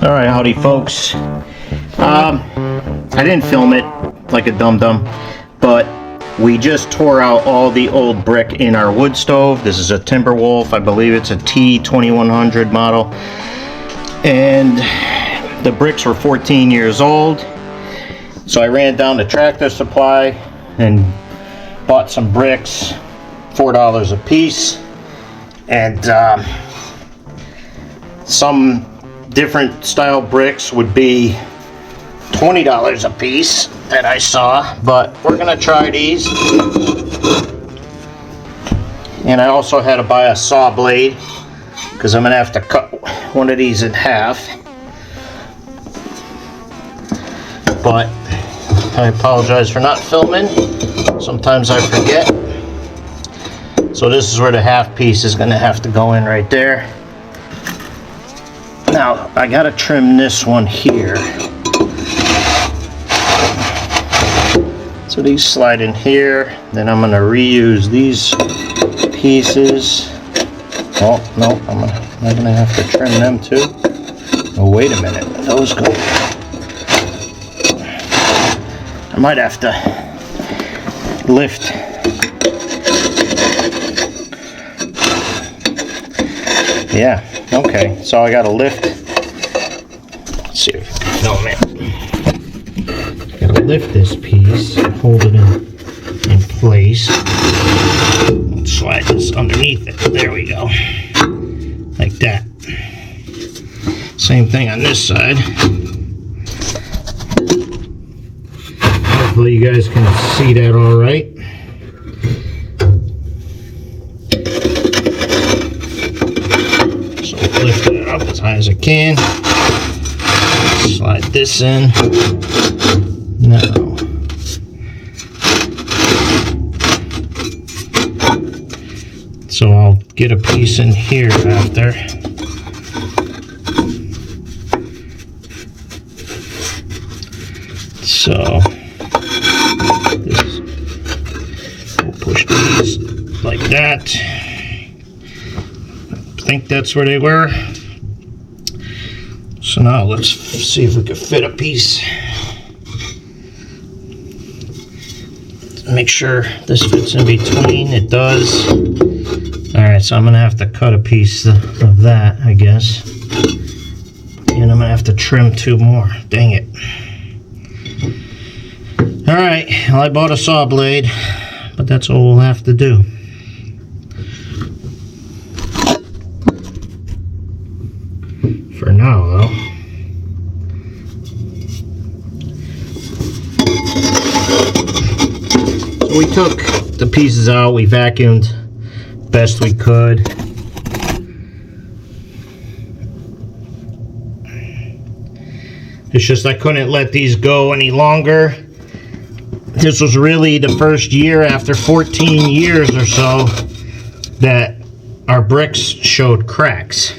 Alright, howdy folks. I didn't film it like a dum-dum, but we just tore out all the old brick in our wood stove. This is a Timberwolf, I believe it's a T2100 model. And the bricks were 14 years old. So I ran down to Tractor Supply and bought some bricks, $4 a piece. And some different style bricks would be $20 a piece that I saw, but we're gonna try these. And I also had to buy a saw blade because I'm gonna have to cut one of these in half. But I apologize for not filming. Sometimes I forget. So this is where the half piece is gonna have to go in right there. Now, I gotta trim this one here. So these slide in here, then I'm gonna reuse these pieces. Oh, no, I'm gonna have to trim them too. Oh, wait a minute, those go. I might have to lift. Yeah, okay, so I gotta lift. Let's see if I can film it. Gotta lift this piece, hold it in place. Slide this underneath it. There we go. Like that. Same thing on this side. Hopefully you guys can see that all right. Lift it up as high as I can. Slide this in. Now, so I'll get a piece in here after. So this, we'll push these like that. I think that's where they were. So now let's see if we can fit a piece. Make sure this fits in between. It does. Alright, so I'm going to have to cut a piece of that, I guess. And I'm going to have to trim two more. Dang it. Alright, well, I bought a saw blade, but that's all we'll have to do. For now, though. So we took the pieces out, we vacuumed best we could. It's just I couldn't let these go any longer. This was really the first year after 14 years or so that our bricks showed cracks.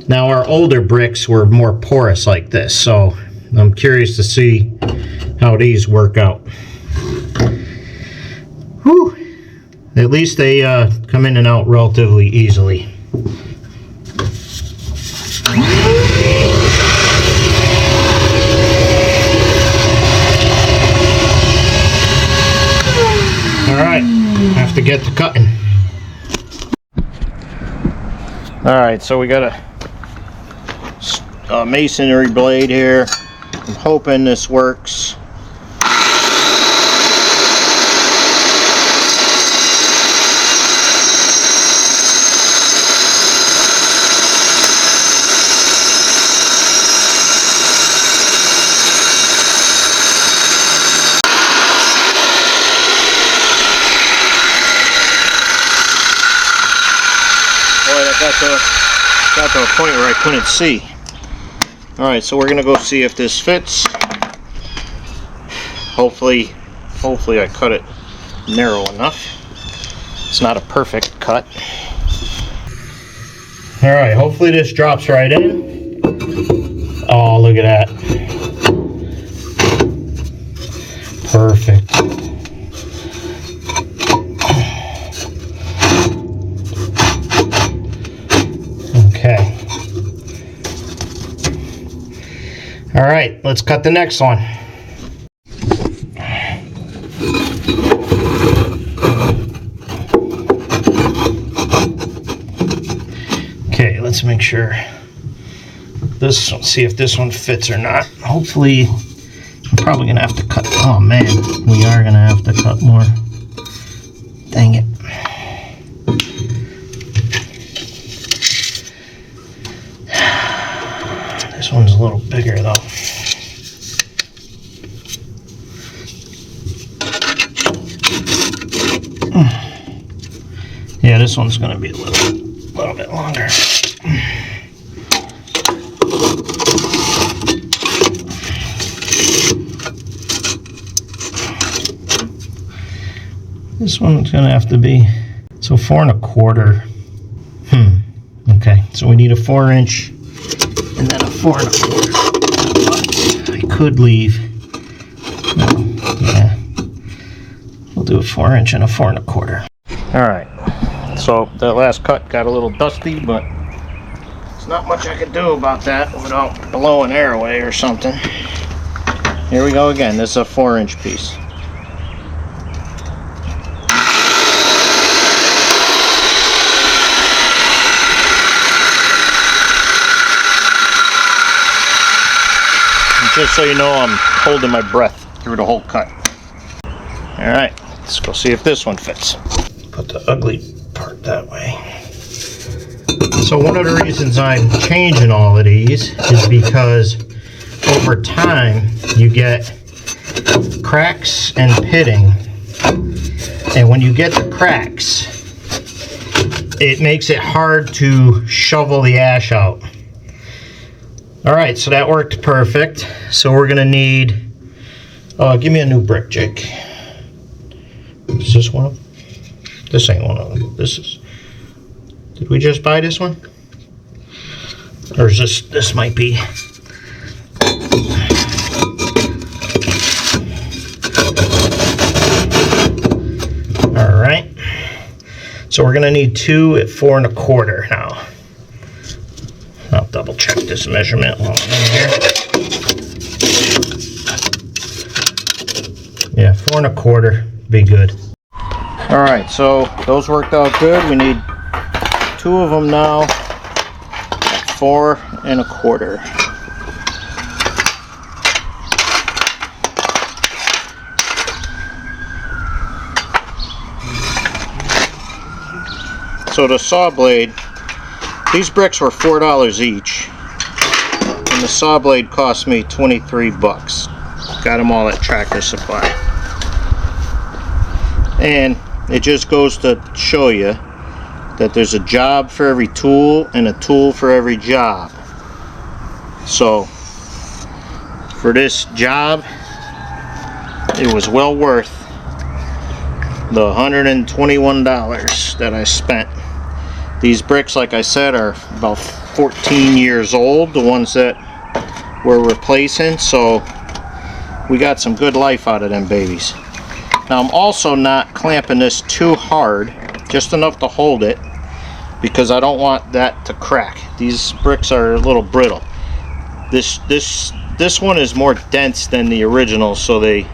Now our older bricks were more porous like this, so I'm curious to see how these work out. Whew. At least they come in and out relatively easily. Alright, have to get to cutting. Alright, so we got a masonry blade here. I'm hoping this works. Boy, I got to a point where I couldn't see. Alright, so we're gonna go see if this fits. Hopefully I cut it narrow enough. It's not a perfect cut. Alright, hopefully this drops right in. Oh, look at that. Perfect. Okay. All right, let's cut the next one. Okay, let's make sure this one, see if this one fits or not. Hopefully, I'm probably gonna have to cut. Oh man, we are gonna have to cut more. Dang it. This one's a little bigger though. Yeah, this one's gonna be a little bit longer. This one's gonna have to be, so 4 1/4. Okay, so we need a 4-inch and then a 4 1/4. I could leave. No, yeah. We'll do a 4-inch and a 4 1/4. Alright, so that last cut got a little dusty, but there's not much I could do about that without blowing air away or something. Here we go again. This is a 4-inch piece. Just so you know, I'm holding my breath through the whole cut. Alright, let's go see if this one fits. Put the ugly part that way. So one of the reasons I'm changing all of these is because over time you get cracks and pitting. And when you get the cracks, it makes it hard to shovel the ash out. Alright, so that worked perfect. So we're gonna need, give me a new brick, Jake. Is this one of them? This ain't one of them. This is, did we just buy this one? Or is this might be. Alright. So we're gonna need 2 at 4 1/4 now. I'll double check this measurement while I'm in here. Yeah, 4 1/4 be good. All right, so those worked out good. We need 2 of them now at 4 1/4. So the saw blade, these bricks were $4 each, and the saw blade cost me 23 bucks. Got them all at Tractor Supply. And it just goes to show you that there's a job for every tool and a tool for every job. So for this job, it was well worth the $121 that I spent. These bricks, like I said, are about 14 years old, the ones that we're replacing, so we got some good life out of them babies. Now I'm also not clamping this too hard, just enough to hold it, because I don't want that to crack. These bricks are a little brittle. This one is more dense than the original, so they,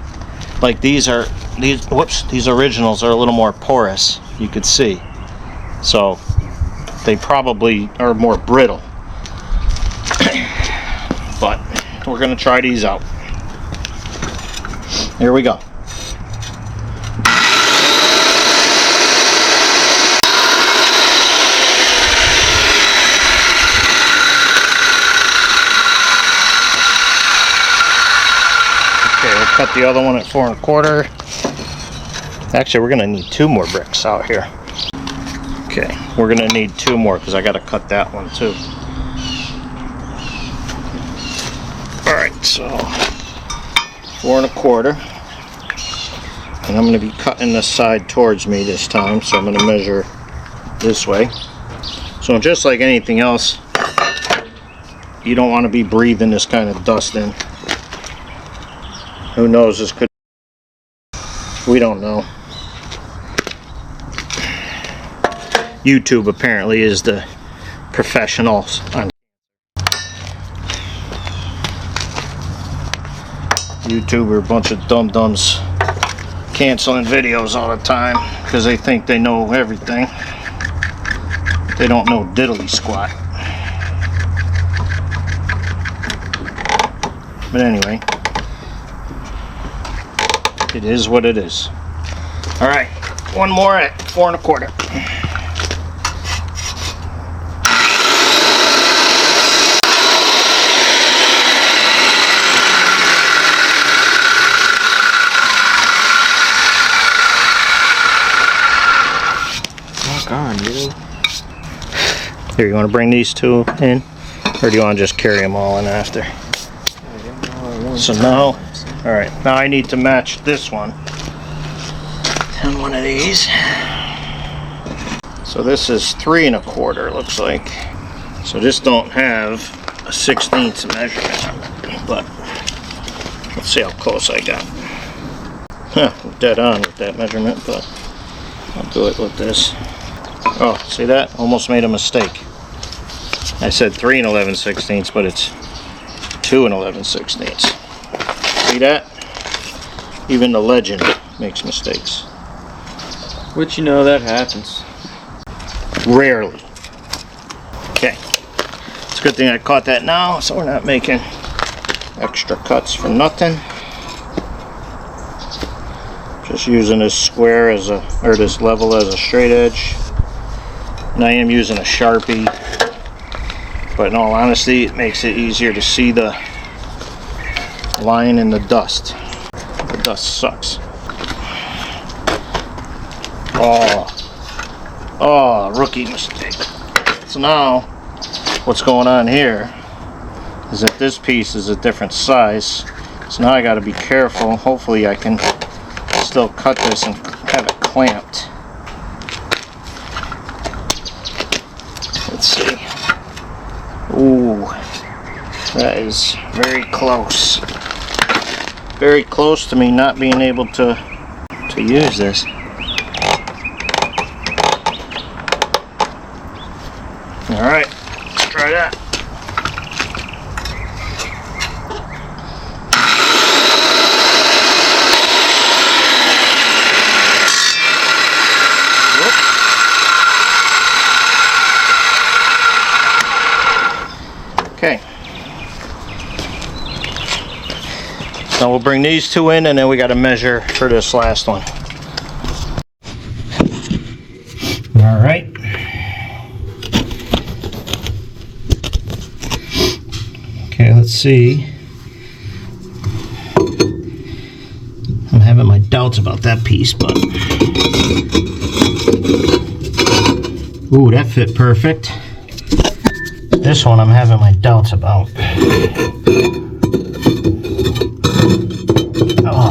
like these originals are a little more porous, you could see. So they probably are more brittle. But we're gonna try these out. Here we go. Okay, we'll cut the other one at 4 1/4. Actually, we're gonna need 2 more bricks out here. Okay, we're gonna need 2 more because I gotta cut that one too. Alright, so 4 1/4. And I'm gonna be cutting this side towards me this time, so I'm gonna measure this way. So just like anything else, you don't want to be breathing this kind of dust in. Who knows, this could, we don't know. YouTube apparently is the professionals on. YouTube are a bunch of dum-dums canceling videos all the time because they think they know everything. They don't know diddly squat. But anyway, it is what it is. All right, one more at 4 1/4. Here, you want to bring these two in, or do you want to just carry them all in after? So now, all right, now I need to match this one and one of these. So this is 3 1/4, looks like. So this don't have a 1/16 measurement on it, but let's see how close I got. Huh, dead on with that measurement, but I'll do it with this. Oh, see that? Almost made a mistake. I said 3 11/16, but it's 2 11/16. See that? Even the legend makes mistakes. Which, you know, that happens. Rarely. Okay. It's a good thing I caught that now, so we're not making extra cuts for nothing. Just using this square as a, or this level as a straight edge. And I am using a Sharpie, but in all honesty, it makes it easier to see the line in the dust. The dust sucks. Oh, rookie mistake. So now, what's going on here is that this piece is a different size. So now I got to be careful. Hopefully I can still cut this and have it clamped. Let's see. Ooh, that is very close. Very close to me not being able to use this. All right, let's try that. Okay. Now we'll bring these two in, and then we got to measure for this last one. All right. Okay, let's see. I'm having my doubts about that piece, but ooh, that fit perfect. This one I'm having my doubts about. Oh,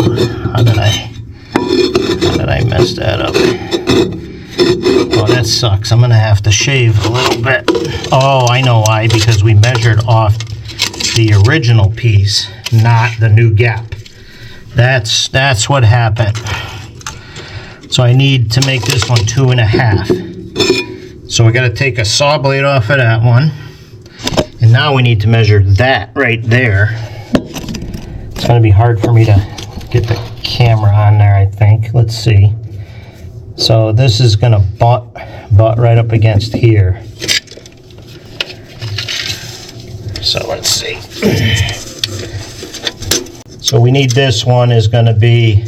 how did I mess that up? Oh, that sucks. I'm gonna have to shave a little bit. Oh, I know why, because we measured off the original piece, not the new gap. That's what happened. So I need to make this one 2 1/2. So we gotta take a saw blade off of that one. And now we need to measure that right there. It's going to be hard for me to get the camera on there, I think. Let's see. So this is going to butt right up against here. So let's see. So we need this one is going to be,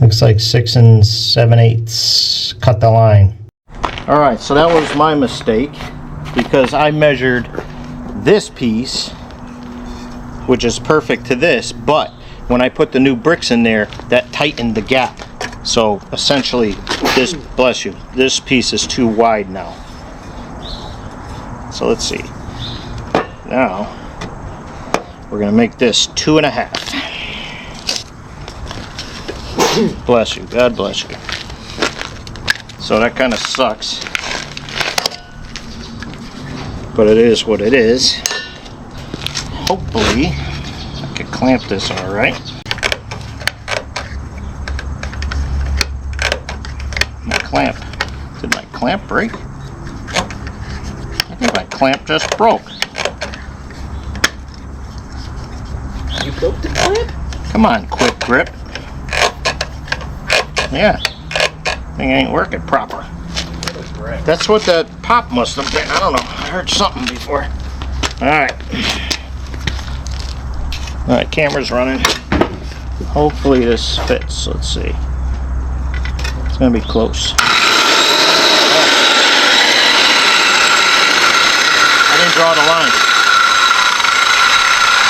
looks like 6 7/8. Cut the line. All right, so that was my mistake, because I measured this piece, which is perfect to this, but when I put the new bricks in there, that tightened the gap. So essentially, this, bless you, this piece is too wide now. So let's see. Now, we're gonna make this 2 1/2. Bless you, God bless you. So that kind of sucks, but it is what it is. Hopefully I can clamp this all right. My clamp, did my clamp break? I think my clamp just broke. You broke the clamp? Come on, quick grip. Yeah. Thing ain't working proper. That's what that pop must have been. I don't know. I heard something before. Alright. Alright, camera's running. Hopefully this fits. Let's see. It's gonna be close. I didn't draw the line.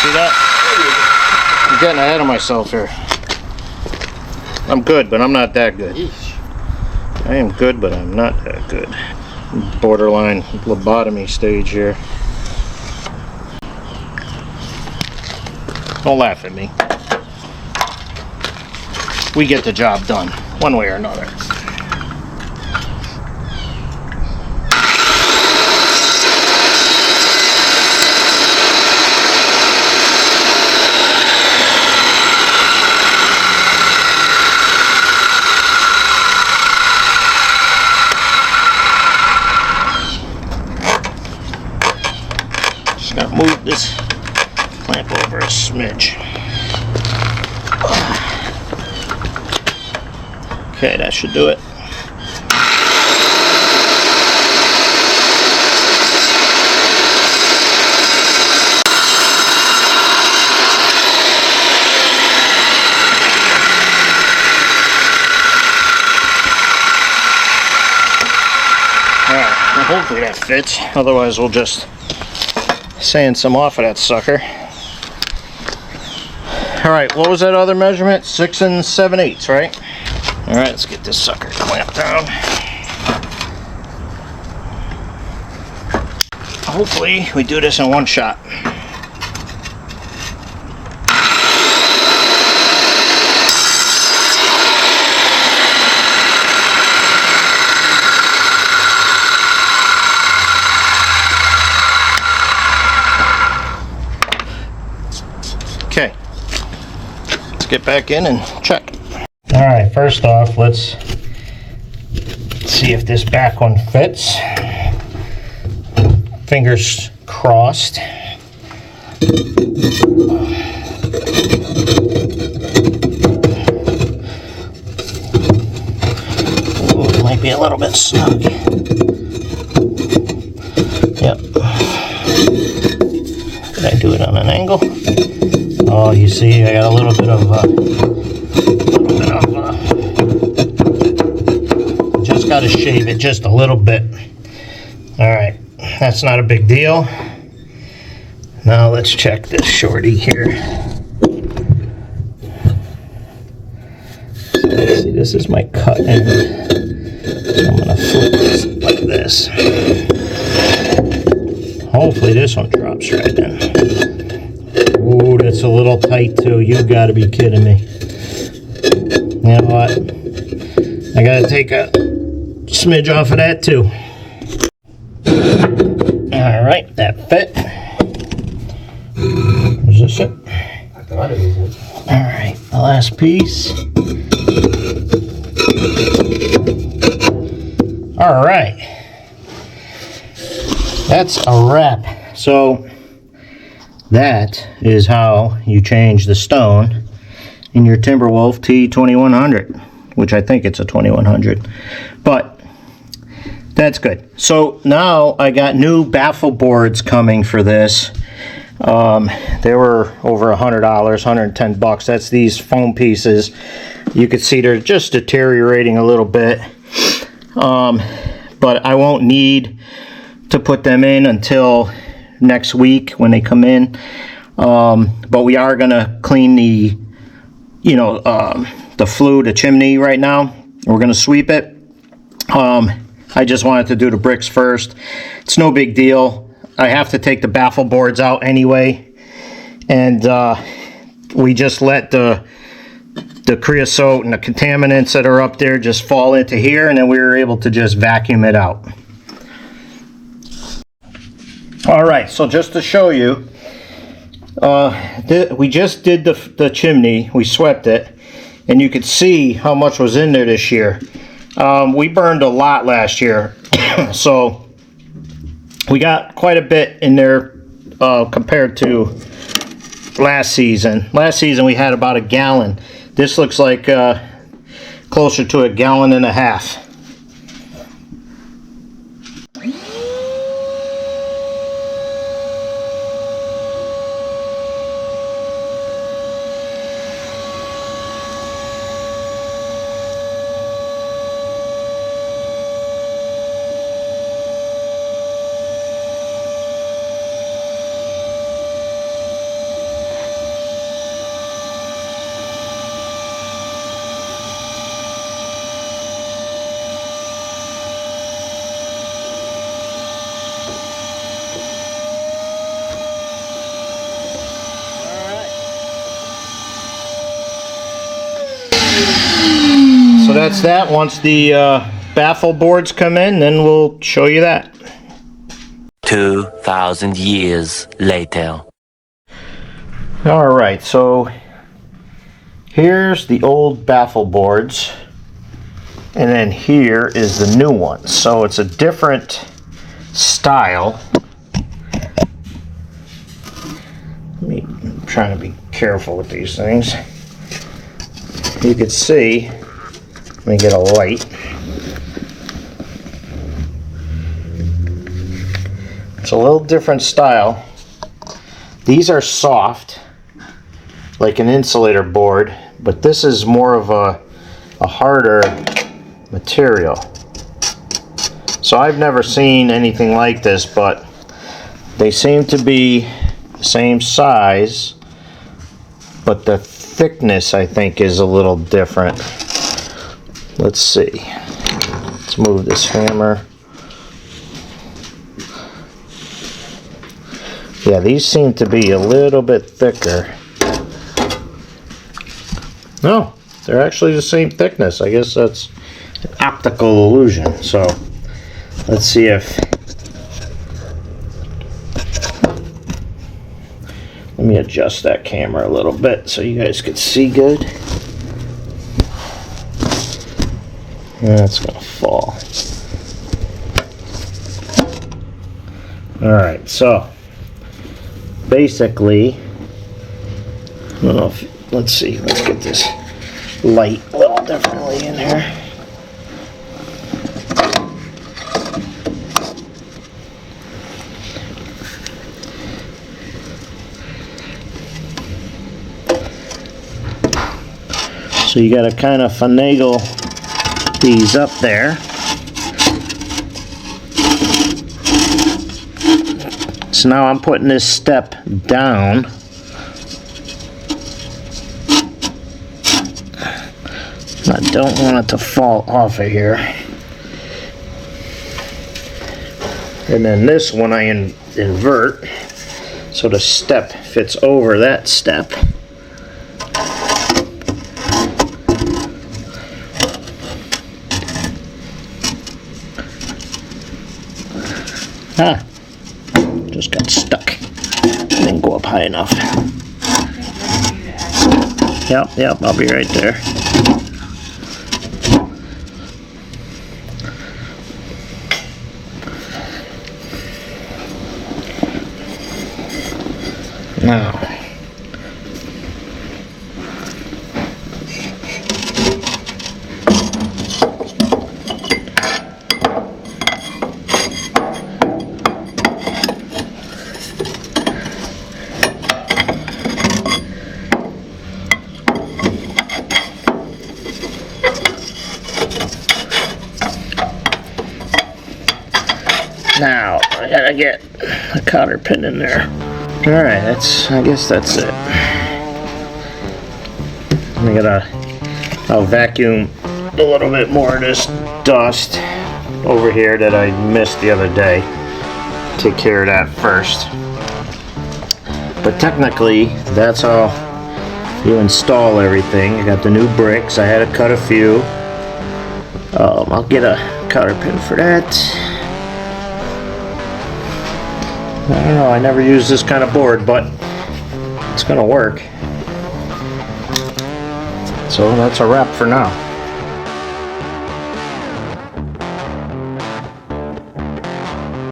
See that? I'm getting ahead of myself here. I'm good, but I'm not that good. I am good, but I'm not that good. Borderline lobotomy stage here. Don't laugh at me. We get the job done, one way or another. Just gotta move this clamp over a smidge. Okay, that should do it. Alright, well, hopefully that fits. Otherwise we'll just sand some off of that sucker. Alright, what was that other measurement? 6 7/8, right? Alright, let's get this sucker clamped down. Hopefully we do this in one shot. Okay, let's get back in and check. All right, first off, let's see if this back one fits. Fingers crossed. Ooh, it might be a little bit snug. Yep. Did I do it on an angle? Oh, you see, I got a little bit of just got to shave it just a little bit. All right, that's not a big deal. Now let's check this shorty here. So let's see, this is my cut end. So I'm gonna flip this like this. Hopefully this one drops right in. Ooh, that's a little tight too. You gotta be kidding me. You know what? I gotta take a smidge off of that too. Alright, that fit. Was this it? I thought it was it. Alright, the last piece. Alright. That's a wrap. So, that is how you change the stone in your Timberwolf T2100, which I think it's a 2100. But that's good. So now I got new baffle boards coming for this. They were over $100, $110. That's these foam pieces. You can see they're just deteriorating a little bit. But I won't need to put them in until next week when they come in. But we are gonna clean the flue, the chimney right now. We're gonna sweep it. I just wanted to do the bricks first. It's no big deal. I have to take the baffle boards out anyway, and we just let the creosote and the contaminants that are up there just fall into here, and then we were able to just vacuum it out. All right, so just to show you, we just did the chimney. We swept it, and you could see how much was in there this year. We burned a lot last year, so we got quite a bit in there compared to last season. Last season we had about a gallon. This looks like closer to a gallon and a half. So that's that. Once the baffle boards come in, then we'll show you that. 2,000 years later. Alright, so here's the old baffle boards, and then here is the new one. So it's a different style. I'm trying to be careful with these things. You can see, let me get a light. It's a little different style. These are soft, like an insulator board, but this is more of a harder material. So I've never seen anything like this, but they seem to be the same size, but the thickness I think is a little different. Let's see. Let's move this hammer. Yeah, these seem to be a little bit thicker. No, they're actually the same thickness. I guess that's an optical illusion. So let's see if... Let me adjust that camera a little bit so you guys can see good. That's gonna fall. Alright, so basically, I don't know if, let's see, let's get this light a little differently in here. So you got to kind of finagle these up there. So now I'm putting this step down. I don't want it to fall off of here. And then this one I invert so the step fits over that step. Ah, just got stuck. Didn't go up high enough. Yep, I'll be right there. Now, I gotta get a cotter pin in there. Alright, I guess that's it. I'll vacuum a little bit more of this dust over here that I missed the other day. Take care of that first. But technically, that's how you install everything. I got the new bricks. I had to cut a few. I'll get a cotter pin for that. I don't know, I never used this kind of board, but it's gonna work. So that's a wrap for now.